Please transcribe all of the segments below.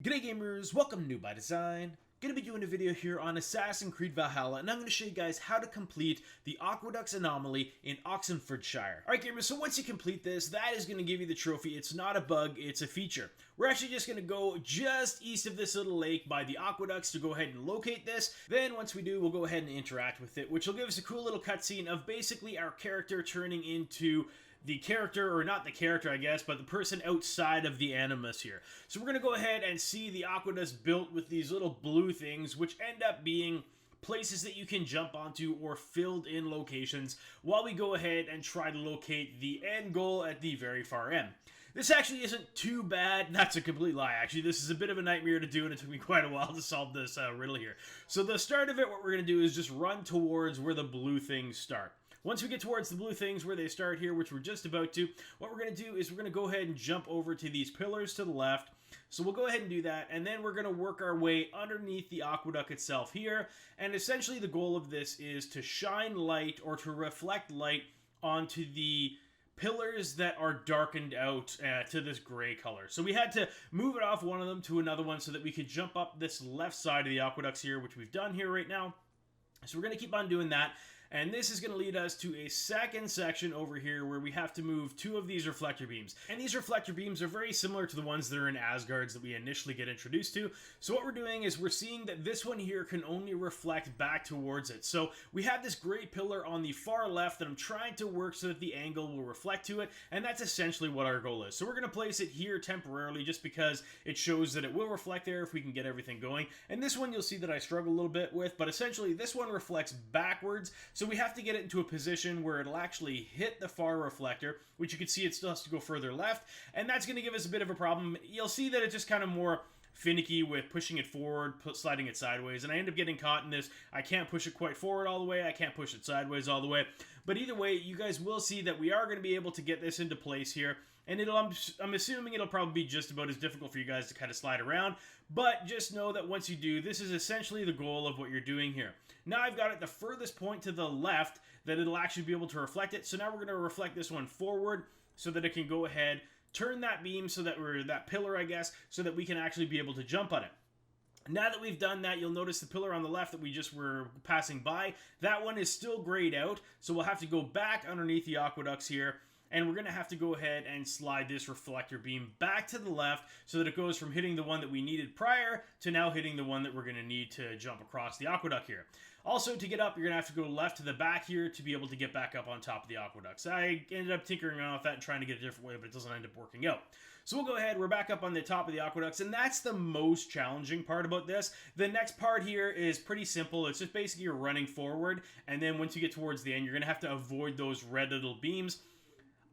G'day gamers, welcome to New by Design. Gonna be doing a video here on Assassin's Creed Valhalla, and I'm gonna show you guys how to complete the Aqueduct Anomaly in Oxenefordscire. Alright gamers, so once you complete this, that is gonna give you the trophy. It's not a bug, it's a feature. We're actually just gonna go just east of this little lake by the aqueducts to go ahead and locate this. Then once we do, we'll go ahead and interact with it, which will give us a cool little cutscene of basically our character turning into the character, or not the character I guess, but the person outside of the Animus here. So we're going to go ahead and see the aqueducts built with these little blue things, which end up being places that you can jump onto or filled in locations while we go ahead and try to locate the end goal at the very far end. This actually isn't too bad. That's a complete lie, actually. This is a bit of a nightmare to do, and it took me quite a while to solve this riddle here. So the start of it, what we're going to do is just run towards where the blue things start. Once we get towards the blue things where they start here, which we're just about to, what we're going to do is we're going to go ahead and jump over to these pillars to the left. So we'll go ahead and do that, and then we're going to work our way underneath the aqueduct itself here. And essentially the goal of this is to shine light or to reflect light onto the pillars that are darkened out to this gray color. So we had to move it off one of them to another one so that we could jump up this left side of the aqueducts here, which we've done here right now. So we're going to keep on doing that, and this is going to lead us to a second section over here where we have to move two of these reflector beams. And these reflector beams are very similar to the ones that are in Asgard's that we initially get introduced to. So what we're doing is we're seeing that this one here can only reflect back towards it. So we have this great pillar on the far left that I'm trying to work so that the angle will reflect to it, and that's essentially what our goal is. So we're going to place it here temporarily just because it shows that it will reflect there if we can get everything going. And this one you'll see that I struggle a little bit with, but essentially this one reflects backwards, so we have to get it into a position where it'll actually hit the far reflector, which you can see it still has to go further left, and that's going to give us a bit of a problem. You'll see that it's just kind of more finicky with pushing it forward, sliding it sideways, and I end up getting caught in this. I can't push it quite forward all the way, I can't push it sideways all the way, but either way, you guys will see that we are going to be able to get this into place here, and I'm assuming it'll probably be just about as difficult for you guys to kind of slide around, but just know that once you do, this is essentially the goal of what you're doing here. Now I've got it the furthest point to the left that it'll actually be able to reflect it, so now we're going to reflect this one forward so that it can go ahead, turn that beam so that we're that pillar, I guess, so that we can actually be able to jump on it. Now that we've done that, you'll notice the pillar on the left that we just were passing by, that one is still grayed out, so we'll have to go back underneath the aqueducts here, and we're going to have to go ahead and slide this reflector beam back to the left so that it goes from hitting the one that we needed prior to now hitting the one that we're going to need to jump across the aqueduct here. Also, to get up, you're going to have to go left to the back here to be able to get back up on top of the aqueducts. I ended up tinkering around with that and trying to get a different way, but it doesn't end up working out. So we'll go ahead, we're back up on the top of the aqueducts, and that's the most challenging part about this. The next part here is pretty simple. It's just basically you're running forward, and then once you get towards the end, you're going to have to avoid those red little beams.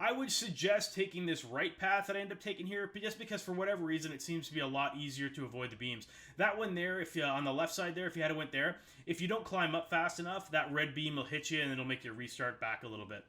I would suggest taking this right path that I end up taking here, just because for whatever reason it seems to be a lot easier to avoid the beams. That one there, if you on the left side there, if you had went there, if you don't climb up fast enough, that red beam will hit you and it'll make you restart back a little bit.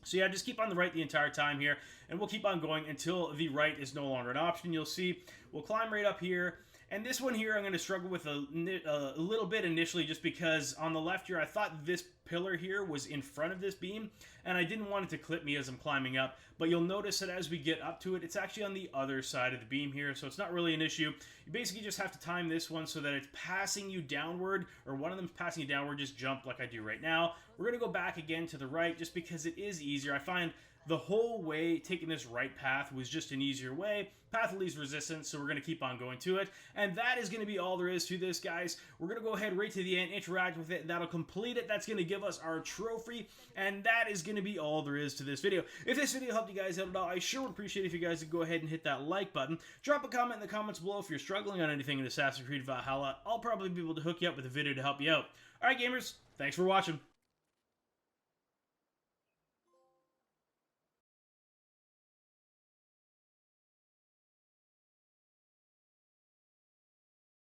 So yeah, just keep on the right the entire time here, and we'll keep on going until the right is no longer an option. You'll see we'll climb right up here. And this one here I'm going to struggle with a little bit initially just because on the left here I thought this pillar here was in front of this beam and I didn't want it to clip me as I'm climbing up, but you'll notice that as we get up to it, it's actually on the other side of the beam here, so it's not really an issue. You basically just have to time this one so that it's passing you downward, or one of them's passing you downward. Just jump like I do right now. We're going to go back again to the right just because it is easier. I find the whole way taking this right path was just an easier way. Path of least resistance, so we're going to keep on going to it. And that is going to be all there is to this, guys. We're going to go ahead right to the end, interact with it, and that'll complete it. That's going to give us our trophy, and that is going to be all there is to this video. If this video helped you guys out at all, I sure would appreciate it if you guys would go ahead and hit that like button. Drop a comment in the comments below if you're struggling on anything in Assassin's Creed Valhalla. I'll probably be able to hook you up with a video to help you out. Alright gamers, thanks for watching.